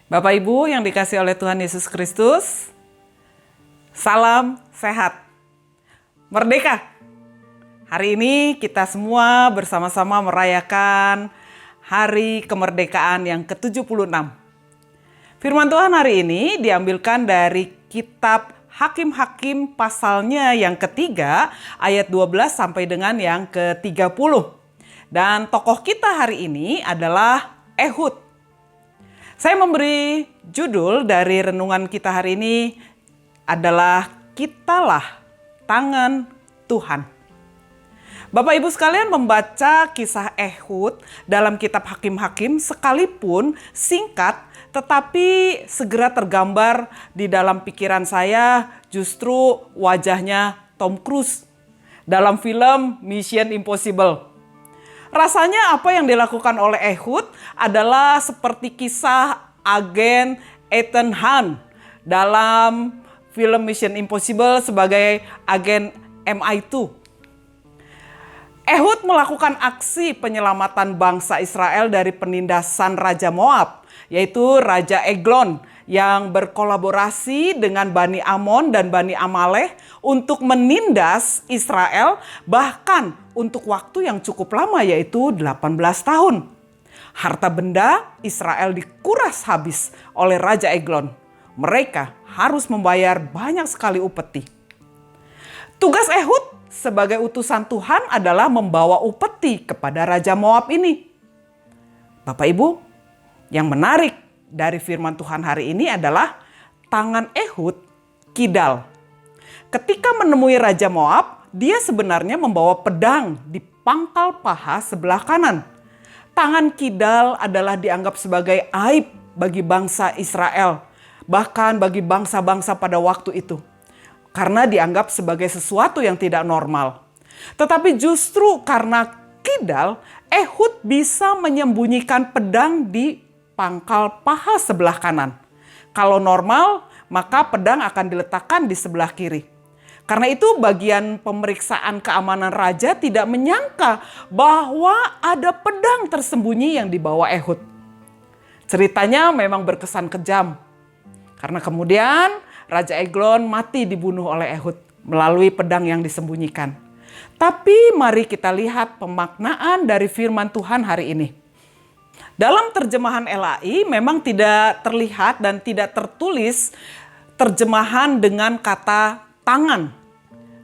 Bapak Ibu yang dikasihi oleh Tuhan Yesus Kristus, salam sehat, merdeka. Hari ini kita semua bersama-sama merayakan Hari Kemerdekaan yang ke-76. Firman Tuhan hari ini diambilkan dari kitab Hakim-Hakim pasalnya yang ketiga, ayat 12 sampai dengan yang ke-30. Dan tokoh kita hari ini adalah Ehud. Saya memberi judul dari renungan kita hari ini adalah Kitalah Tangan Tuhan. Bapak Ibu sekalian, membaca kisah Ehud dalam kitab Hakim-Hakim sekalipun singkat, tetapi segera tergambar di dalam pikiran saya justru wajahnya Tom Cruise dalam film Mission Impossible. Rasanya apa yang dilakukan oleh Ehud adalah seperti kisah agen Ethan Hunt dalam film Mission Impossible sebagai agen MI2. Ehud melakukan aksi penyelamatan bangsa Israel dari penindasan Raja Moab, yaitu Raja Eglon, yang berkolaborasi dengan Bani Amon dan Bani Amalek untuk menindas Israel bahkan untuk waktu yang cukup lama, yaitu 18 tahun. Harta benda Israel dikuras habis oleh Raja Eglon. Mereka harus membayar banyak sekali upeti. Tugas Ehud sebagai utusan Tuhan adalah membawa upeti kepada Raja Moab ini. Bapak Ibu, yang menarik dari firman Tuhan hari ini adalah tangan Ehud kidal. Ketika menemui Raja Moab, dia sebenarnya membawa pedang di pangkal paha sebelah kanan. Tangan kidal adalah dianggap sebagai aib bagi bangsa Israel, bahkan bagi bangsa-bangsa pada waktu itu, karena dianggap sebagai sesuatu yang tidak normal. Tetapi justru karena kidal, Ehud bisa menyembunyikan pedang di pangkal paha sebelah kanan. Kalau normal, maka pedang akan diletakkan di sebelah kiri. Karena itu bagian pemeriksaan keamanan raja tidak menyangka bahwa ada pedang tersembunyi yang dibawa Ehud. Ceritanya memang berkesan kejam. Karena kemudian Raja Eglon mati dibunuh oleh Ehud melalui pedang yang disembunyikan. Tapi mari kita lihat pemaknaan dari firman Tuhan hari ini. Dalam terjemahan LAI memang tidak terlihat dan tidak tertulis terjemahan dengan kata tangan.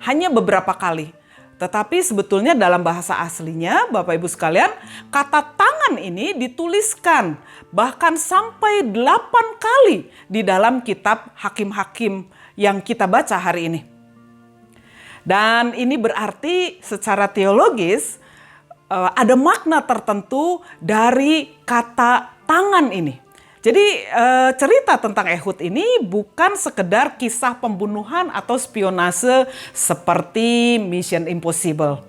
Hanya beberapa kali. Tetapi sebetulnya dalam bahasa aslinya, Bapak Ibu sekalian, kata tangan ini dituliskan bahkan sampai 8 kali di dalam kitab Hakim-Hakim yang kita baca hari ini. Dan ini berarti secara teologis ada makna tertentu dari kata tangan ini. Jadi cerita tentang Ehud ini bukan sekedar kisah pembunuhan atau spionase seperti Mission Impossible.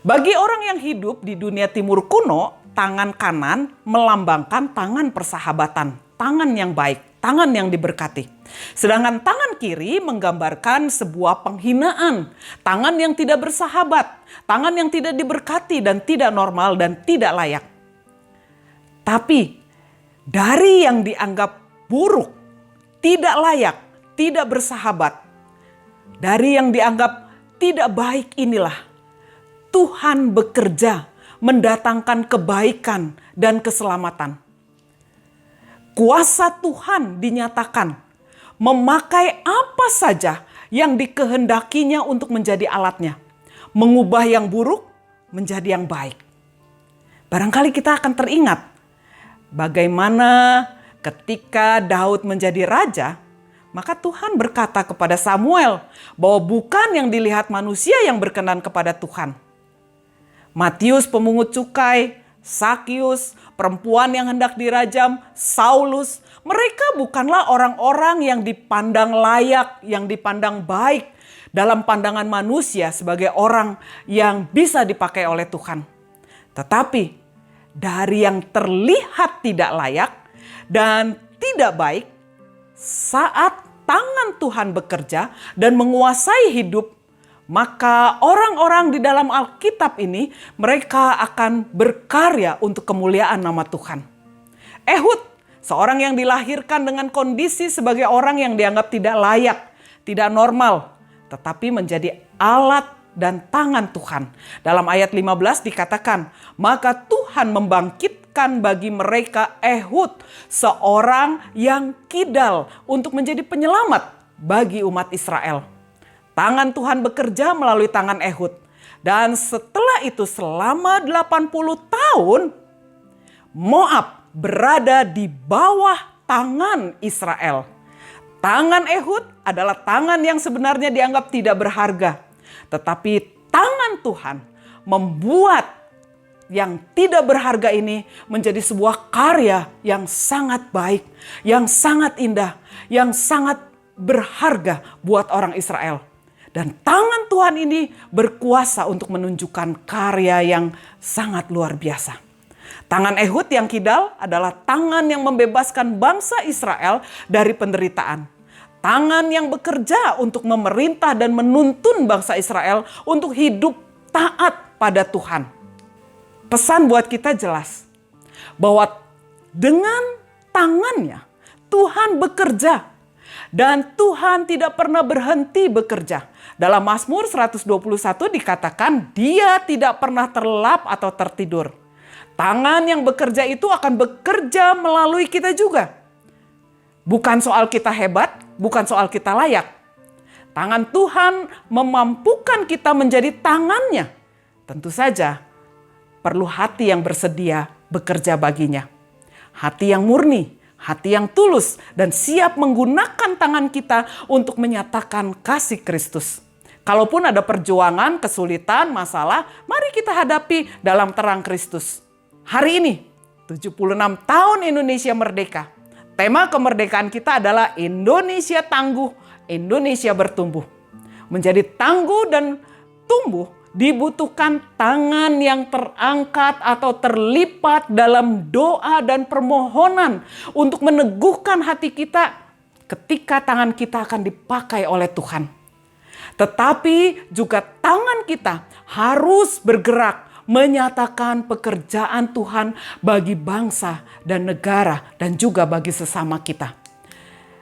Bagi orang yang hidup di dunia timur kuno, tangan kanan melambangkan tangan persahabatan, tangan yang baik, tangan yang diberkati. Sedangkan tangan kiri menggambarkan sebuah penghinaan, tangan yang tidak bersahabat, tangan yang tidak diberkati dan tidak normal dan tidak layak. Tapi dari yang dianggap buruk, tidak layak, tidak bersahabat, dari yang dianggap tidak baik inilah Tuhan bekerja mendatangkan kebaikan dan keselamatan. Kuasa Tuhan dinyatakan memakai apa saja yang dikehendakinya untuk menjadi alatnya. Mengubah yang buruk menjadi yang baik. Barangkali kita akan teringat bagaimana ketika Daud menjadi raja, maka Tuhan berkata kepada Samuel bahwa bukan yang dilihat manusia yang berkenan kepada Tuhan. Matius pemungut cukai, Sakius, perempuan yang hendak dirajam, Saulus, mereka bukanlah orang-orang yang dipandang layak, yang dipandang baik dalam pandangan manusia sebagai orang yang bisa dipakai oleh Tuhan. Tetapi dari yang terlihat tidak layak dan tidak baik, saat tangan Tuhan bekerja dan menguasai hidup, maka orang-orang di dalam Alkitab ini mereka akan berkarya untuk kemuliaan nama Tuhan. Ehud Seorang yang dilahirkan dengan kondisi sebagai orang yang dianggap tidak layak, tidak normal, tetapi menjadi alat dan tangan Tuhan. Dalam ayat 15 dikatakan, maka Tuhan membangkitkan bagi mereka Ehud, seorang yang kidal untuk menjadi penyelamat bagi umat Israel. Tangan Tuhan bekerja melalui tangan Ehud. Dan setelah itu selama 80 tahun, Moab berada di bawah tangan Israel. Tangan Ehud adalah tangan yang sebenarnya dianggap tidak berharga. Tetapi tangan Tuhan membuat yang tidak berharga ini menjadi sebuah karya yang sangat baik, yang sangat indah, yang sangat berharga buat orang Israel. Dan tangan Tuhan ini berkuasa untuk menunjukkan karya yang sangat luar biasa. Tangan Ehud yang kidal adalah tangan yang membebaskan bangsa Israel dari penderitaan. Tangan yang bekerja untuk memerintah dan menuntun bangsa Israel untuk hidup taat pada Tuhan. Pesan buat kita jelas bahwa dengan tangannya Tuhan bekerja dan Tuhan tidak pernah berhenti bekerja. Dalam Mazmur 121 dikatakan dia tidak pernah terlelap atau tertidur. Tangan yang bekerja itu akan bekerja melalui kita juga. Bukan soal kita hebat, bukan soal kita layak. Tangan Tuhan memampukan kita menjadi tangannya. Tentu saja perlu hati yang bersedia bekerja baginya. Hati yang murni, hati yang tulus dan siap menggunakan tangan kita untuk menyatakan kasih Kristus. Kalaupun ada perjuangan, kesulitan, masalah, mari kita hadapi dalam terang Kristus. Hari ini 76 tahun Indonesia merdeka. Tema kemerdekaan kita adalah Indonesia tangguh, Indonesia bertumbuh. Menjadi tangguh dan tumbuh dibutuhkan tangan yang terangkat atau terlipat dalam doa dan permohonan untuk meneguhkan hati kita ketika tangan kita akan dipakai oleh Tuhan. Tetapi juga tangan kita harus bergerak menyatakan pekerjaan Tuhan bagi bangsa dan negara dan juga bagi sesama kita.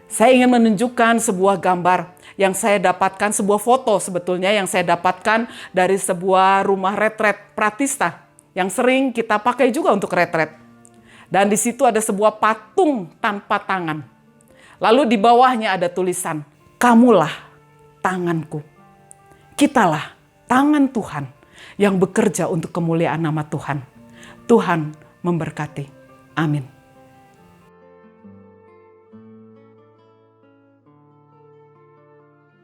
Saya ingin menunjukkan sebuah gambar yang saya dapatkan, sebuah foto sebetulnya yang saya dapatkan dari sebuah rumah retret Pratista yang sering kita pakai juga untuk retret. Dan di situ ada sebuah patung tanpa tangan. Lalu di bawahnya ada tulisan, kamulah tanganku. Kitalah tangan Tuhan yang bekerja untuk kemuliaan nama Tuhan. Tuhan memberkati. Amin.